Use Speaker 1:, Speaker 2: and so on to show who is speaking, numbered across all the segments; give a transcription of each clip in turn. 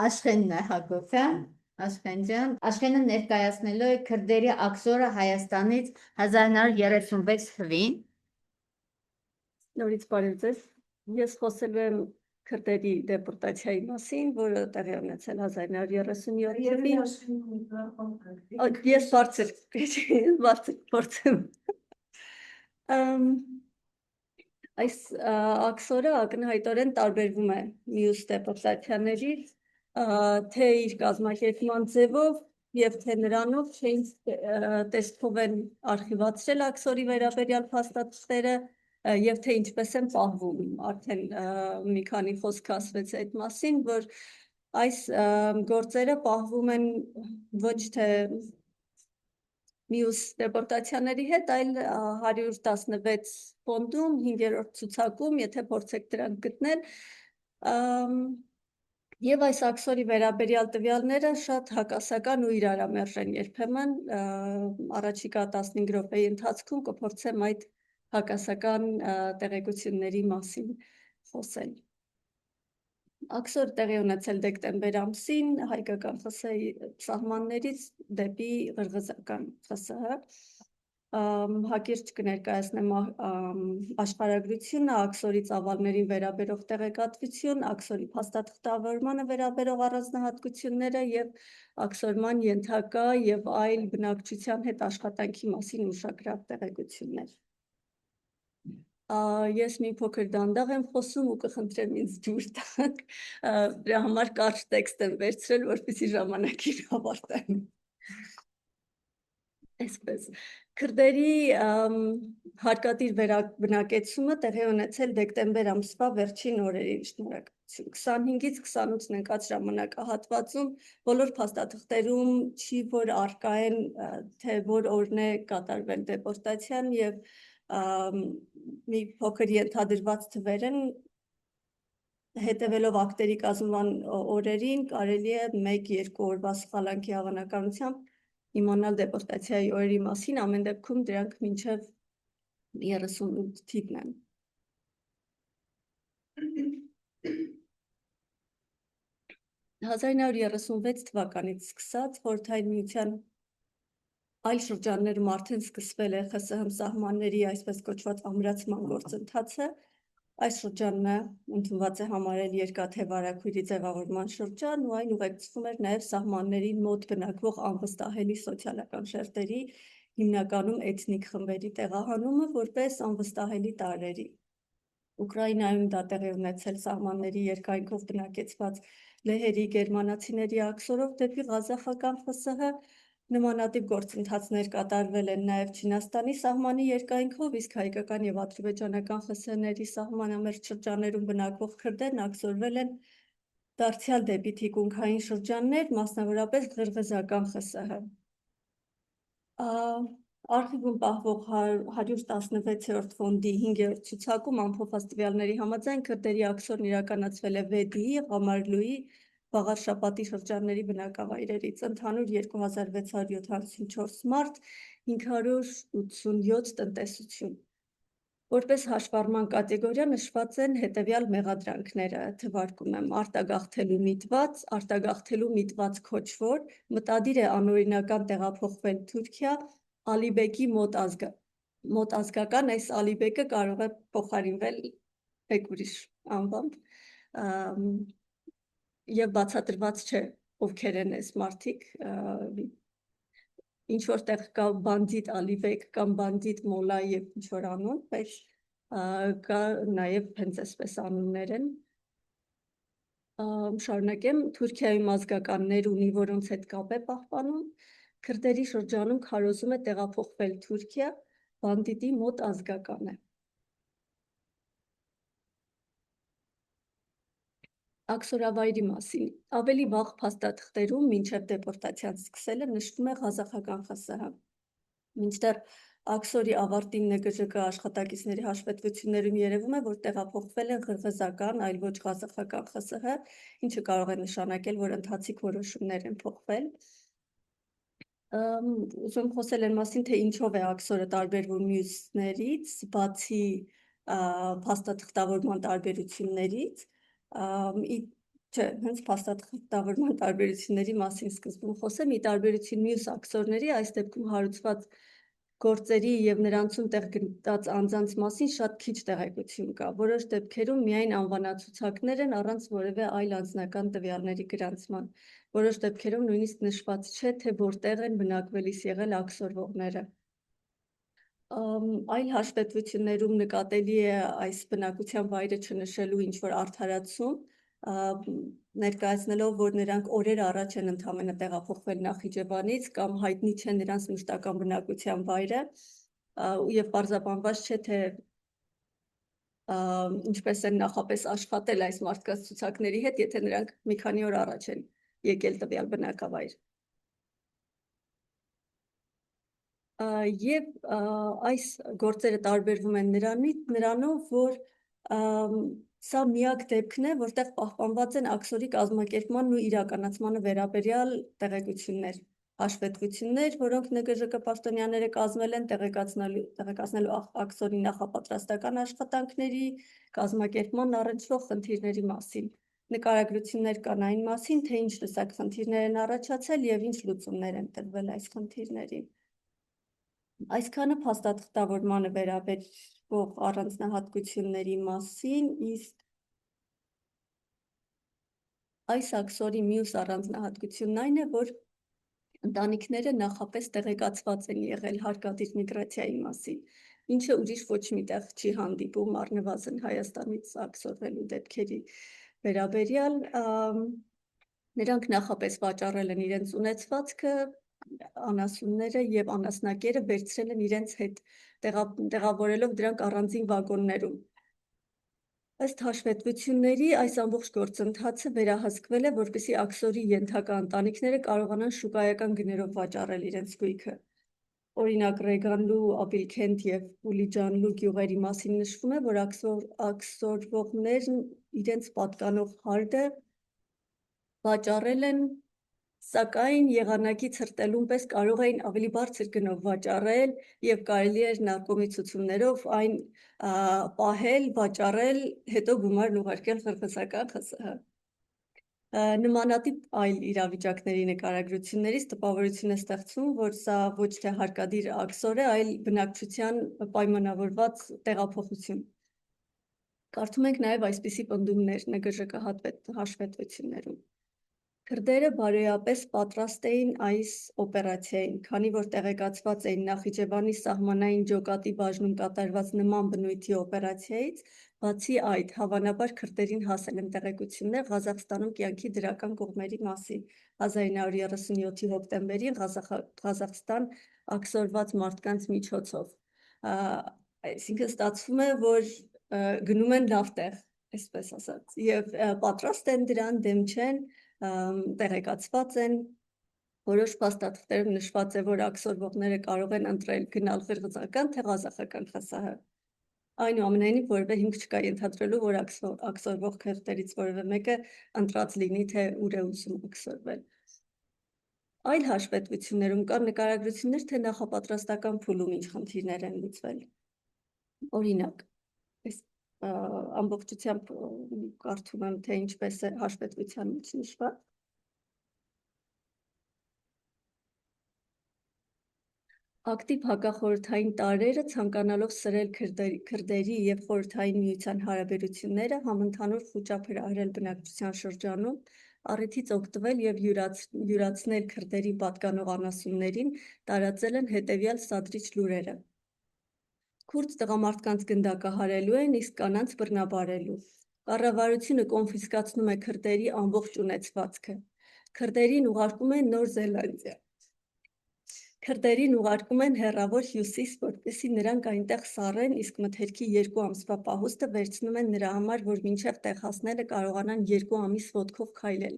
Speaker 1: Աշխենն է Հակոբը, Աշխեն ջան, Աշխենը ներկայացնելու է քրդերի աքսորը Հայաստանից 1936 թվին։
Speaker 2: Նորից բարև ձեզ։ Ես խոսելու եմ քրդերի դեպորտացիայի մասին, որը տեղի ունեցել 1937 թվին։ Ես բարձր փորձեմ։ Այս աքսորը ակնհայտորեն տարբերվում է մյուս դեպորտացիաներից, թե իր կազմակերպման ձևով եւ թե նրանով, թե ինչ տեսքով են արխիվացրել աքսորի վերաբերյալ փաստաթղթերը եւ թե ինչպես են պահվում, արդեն մի քանի խոսք ասվեց այդ մասին, որ այս գործերը պահվում են ոչ թե մյուս դեպորտացիաների հետ, այլ 116 ֆոնդում, 5-րդ ցուցակում, եթե փորձեք դրանք գտնել, եւ այս աքսորի վերաբերյալ տվյալները շատ հակասական ու իրարամերժ են երբեմն, առաջիկա 15 րոպեի ընթացքում կփորձեմ այդ հակասական տեղեկությունների մասին խոսել։ Աքսորը տեղի ունեցել դեկտեմբեր ամսին հայկական ԽՍՀ-ի սահմաններից դեպի ղրղզական ԽՍՀ։ Հակիրճ կներկայացնեմ աշխարհագրությունը, աքսորի ծավալներին վերաբերող տեղեկատվություն, աքսորի փաստաթղթավորմանը վերաբերող առանձնահատկությունները եւ աքսորման ենթակա եւ այլ բնակչության հետ աշխատանքի մասին ուշագրավ տեղեկություններ։ Ես մի փոքր դանդաղ եմ խոսում ու կխնդրեմ ինձ ջուր տաք, դրա համար կարճ տեքստ եմ վերցրել, որպեսզի ժամանակին ավարտեմ։ Այսպես, քրդերի հարկադիր վերաբնակեցումը տեղի ունեցել դեկտեմբեր ամսվա վերջին օրերին, շնորհակալություն։ 25-ից 28 ընկած ժամանակահատվածում բոլոր փաստաթղթերում չի, որ առկա են, թե որ օրն է կատարվել դեպորտացիան եւ մի փոքր ենթադրված թվեր են, հետևելով ակտերի կազմման օրերին կարելի է 1-2 օրվա սխալանքի հավանականությամբ իմանալ դեպորտացիայի օրերի մասին, ամեն դեպքում դրանք մինչև 38 թիվն են։ 1936 թվականից սկսած Խորհրդային Միության այլ շրջաններում արդեն սկսվել է ԽՍՀՄ սահմանների այսպես կոչված ամրացման գործընթացը։ Այս շրջանը ընդունված է համարել երկաթե վարագույրի ձևավորման շրջան ու այն ուղեկցվում էր նաև սահմաններին մոտ բնակվող անվստահելի սոցիալական շերտերի, հիմնականում էթնիկ խմբերի տեղահանումը որպես անվստահելի տարրերի։ Ուկրաինայում դա տեղի ունեցել սահմանների երկայնքով բնակեցված լեհերի գերմանացիների աքսորով դեպի ղազախական ԽՍՀ, նմանատիպ գործընթացներ կատարվել են նաև Չինաստանի սահմանի երկայնքով, իսկ հայկական եւ ադրբեջանական ԽՍՀ-ների սահմանամերձ շրջաններում բնակվող քրդերն աքսորվել են դարձյալ դեպի թիկունքային շրջաններ, մասնավորապես ղրղզական ԽՍՀ։ Արխիվում պահվող 116-րդ ֆոնդի 5-րդ ցուցակում ամփոփված տվյալների համաձայն քրդերի աքսորն իրականացվել է Վեդիի, Ղամարլուի, Վաղարշապատի շրջանների բնակավայրերից, ընդհանուր 2674 մարդ, 587 տնտեսություն։ Որպես հաշվառման կատեգորիա նշված են հետևյալ մեղադրանքները, թվարկում եմ՝ արտագաղթելու միտված, արտագաղթելու միտված քոչվոր, մտադիր է անօրինական տեղափոխվել Թուրքիա, Ալիբեկի մոտ ազգական, այս Ալիբեկը կարող է փոխարինվել մեկ ուրիշ անվամբ, եւ բացատրված չէ ովքեր են այս մարդիկ, ինչ որտեղ կա բանդիտ Ալիբեկ կամ բանդիտ Մոլա եւ ինչ որ անուն, բայց կա նաեւ հենց այսպես անուններ են։ Շարունակեմ, Թուրքիայում ազգականներ ունի, որոնց հետ կապ է պահպանում, քրդերի շրջանում քարոզում է տեղափոխվել Թուրքիա, բանդիտի մոտ ազգական է։ Աքսորավայրի մասին ավելի վաղ փաստաթղթերում մինչև դեպորտացիան սկսելը նշվում է ղազախական ԽՍՀ։ Մինչդեռ աքսորի ավարտին ՆԳԺԿ աշխատակիցների հաշվետվություններում երևում է, որ տեղափոխվել են ղրղզական, այլ ոչ ղազախական ԽՍՀ, ինչը կարող է նշանակել, որ ընթացիկ որոշումներ են փոխվել։ Ուզում խոսել են մասին, թե ինչով է աքսորը տարբերվում մյուսներից, բացի փաստաթղթավորման տարբերություններից, չէ, հենց փաստաթղթավորման տարբերությունների մասին սկզբում խոսեմ, ի տարբերություն մյուս աքսորների, այս դեպքում հարուցված գործերի եւ նրանցում տեղ գտած անձանց մասին շատ քիչ տեղեկություն կա։ Որոշ դեպքերում միայն անվանացուցակներ են առանց որևէ այլ անձնական տվյալների գրանցման։ Որոշ դեպքերում նույնիսկ նշված չէ, թե որտեղ են բնակվելիս եղել աքսորվողները։ Այլ հաշվետվություններում նկատելի է այս բնակության վայրը չնշելու ինչ-որ արդարացում, ներկայացնելով, որ նրանք օրեր առաջ են ընդամենը տեղափոխվել Նախիջևանից կամ հայտնի չէ նրանց մշտական բնակության վայրը, եւ պարզաբանված չէ, թե ինչպես են նախապես աշխատել այս մարդկանց ցուցակների հետ, եթե նրանք մի քանի օր առաջ են եկել տվյալ բնակավայր։ Եվ այս գործերը տարբերվում են նրանով, որ սա միակ դեպքն է, որտեղ պահպանված են աքսորի կազմակերպմանն ու իրականացմանը վերաբերյալ տեղեկություններ, հաշվետվություններ, որոնք ՆԳԺԿ պաշտոնյաները կազմել են տեղեկացնելու աքսորի նախապատրաստական աշխատանքների, կազմակերպման առնչվող խնդիրների մասին։ Նկարագրություններ կան այն մասին, թե ինչ տեսակ խնդիրներ են առաջացել եւ ինչ լուծումներ են տրվել այս խնդիրներին։ Այսքանը փաստաթղթավորմանը վերաբերող առանձնահատկությունների մասին, իսկ այս աքսորի մյուս առանձնահատկությունն այն է, որ ընտանիքները նախապես տեղեկացված են եղել հարկադիր միգրացիայի մասին, ինչը ուրիշ ոչ միտեղ չի հանդիպում, առնվազն Հայաստանից աքսորվելու դեպքերի վերաբերյալ, նրանք նախապես վաճառել են իրենց ունեցվածքը, անասունները եւ անասնակերը վերցրել են իրենց հետ, տեղավորելով դրանք առանձին վագոններում։ Ըստ հաշվետվությունների, այս ամբողջ գործընթացը վերահսկվել է, որպեսզի աքսորի ենթակա ընտանիքները կարողանան շուկայական գներով վաճառել իրենց գույքը։ Օրինակ Ռեգանլու, Աբիլքենտ եւ Ուլիջանլու գյուղերի մասին նշվում է, որ աքսորվողներն իրենց պատկանող հարդը վաճառել են, սակայն եղանակի ցրտելուն պես կարող էին ավելի բարձր գնով վաճառել եւ կարելի էր նարկոմի ցուցումներով այն պահել, վաճառել, հետո գումարն ուղարկել ԽԽՍ-ական ԽՍՀ։ Նմանատիպ այլ իրավիճակների նկարագրություններից տպավորություն է ստեղծվում, որ սա ոչ թե հարկադիր աքսոր է, այլ բնակչության պայմանավորված տեղափոխություն։ Կարդում ենք նաև այսպիսի պնդումներ ՆԳԺԿ հաշվետվություններում։ Քրդերը բարոյապես պատրաստ էին այս օպերացիային, քանի որ տեղեկացված էին Նախիջևանի սահմանային ջոկատի բաժնում կատարված նման բնույթի օպերացիայից, բացի այդ, հավանաբար քրդերին հասել են տեղեկություններ Ղազախստանում կյանքի դրական կողմերի մասին։ 1937-ի հոկտեմբերին Ղազախստան աքսորված մարդկանց միջոցով։ Այսինքն ստացվում է, որ գնում են լավ տեղ, այսպես ասած, եւ պատրաստ են դրան, դեմ չեն, տեղեկացված են, որոշ փաստաթղթերում նշված է, որ աքսորվողները կարող են ընտրել գնալ ղրղզական թե ղազախական ԽՍՀ։ Այնուամենայնիվ որևէ հիմք չկա ենթադրելու, որ աքսորվող քրդերից որևէ մեկը ընտրած լինի, թե ուր է ուզում աքսորվել։ Այլ հաշվետվություններում կան նկարագրություններ, թե նախապատրաստական փուլում ինչ խնդիրներ են լուծվել։ Օրինակ, այս ամբողջությամբ կարդում եմ, թե ինչպես է հաշվետվության մեջ նշված։ Ակտիվ հակախորհրդային տարրերը ցանկանալով սրել քրդերի եւ խորհրդային միության հարաբերությունները, համընդհանուր խուճապ հրահրել բնակչության շրջանում, առիթից օգտվել եւ յուրացնել քրդերի պատկանող անասուններին, տարածել են հետեւյալ սադրիչ լուրերը։ Քուրդ տղամարդկանց գնդակահարելու են, իսկ կանանց բռնաբարելու։ Կառավարությունը կոնֆիսկացնում է քրդերի ամբողջ ունեցվածքը։ Քրդերին ուղարկում են Նոր Զելանդիա։ Քրդերին ուղարկում են հեռավոր հյուսիս, որպեսզի նրանք այնտեղ սառեն, իսկ մթերքի 2 ամսվա պահուստը վերցնում են նրա համար, որ մինչև տեղ հասնելը կարողանան 2 ամիս ոտքով քայլել։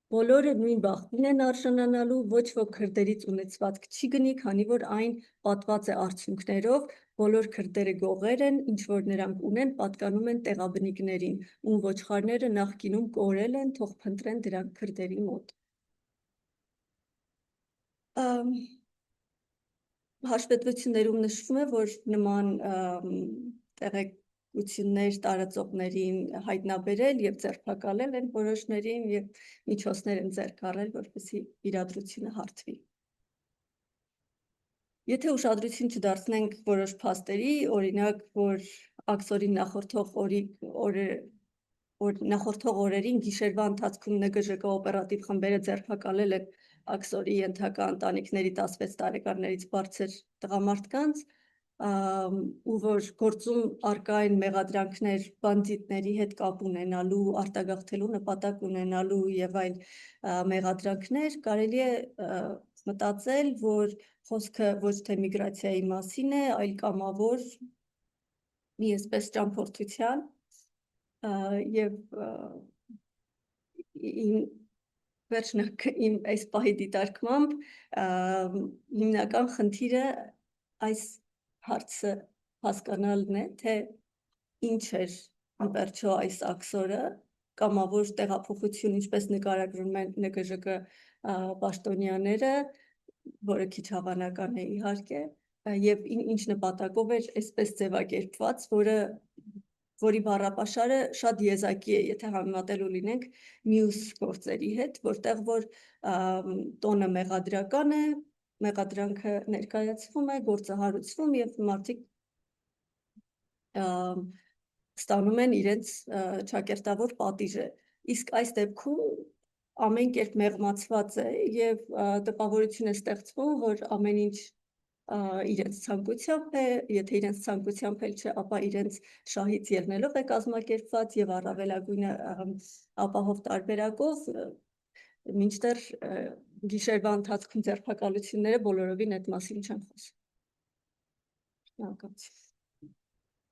Speaker 2: Բոլորը նույն բախտին են արժանանալու, ոչ ոք քրդերից ունեցվածք չի գնի, քանի որ այն պատված է արդյունքներով, բոլոր քրդերը գողեր են, ինչ որ նրանք ունեն, պատկանում են տեղաբնիկներին, ում ոչխարները նախկինում կորել են, թող փնտրեն դրանք քրդերի մոտ։ Հաշվետվություններում նշվում է, որ նման գություններ տարածողներին հայտնաբերել եւ ձերբակալել են որոշներին եւ միջոցներ են ձեռք առել, որպեսզի իրադրությունը հարթվի։ Եթե ուշադրություն չդարձնենք որոշ փաստերի, օրինակ, որ աքսորի նախորդող օրերին գիշերվա ընթացքում ՆԳԺԿ օպերատիվ խմբերը ձերբակալել են աքսորի ենթակա ընտանիքների 16 տարեկաններից բարձր տղամարդկանց, ու որ գործում առկա են մեղադրանքներ բանդիտների հետ կապ ունենալու, արտագաղթելու նպատակ ունենալու եւ այլ մեղադրանքներ, կարելի է մտածել, որ խոսքը ոչ թե միգրացիայի մասին է, այլ կամավոր մի այսպես ճամփորդության եւ իմ այս պահի դիտարկմամբ հիմնական խնդիրը այս հարցը հասկանալն է, թե ինչ էր ի վերջո այս աքսորը, կամավոր տեղափոխություն, ինչպես նկարագրում են ՆԳԺԿ պաշտոնյաները, որը քիչ հավանական է իհարկե, եւ ինչ նպատակով էր այսպես ձևակերպված, որի բառապաշարը շատ եզակի է, եթե համեմատելու լինենք մյուս գործերի հետ, որտեղ որ տոնը մեղադրական է, մեղադրանքը ներկայացվում է, գործը հարուցվում եւ մարդիկ ստանում են իրենց ճակերտավոր պատիժը։ Իսկ այս դեպքում ամեն կերպ մեղմացված է եւ տպավորություն է ստեղծվում, որ ամեն ինչ իրենց ցանկությամբ է, եթե իրենց ցանկությամբ էլ չէ, ապա իրենց շահից ելնելով է կազմակերպված եւ առավելագույնը ապահով տարբերակով, մինչդեռ գիշերվա ընթացքում ձերբակալությունները բոլորովին այդ մասին չեն խոսում։ Շնորհակալություն։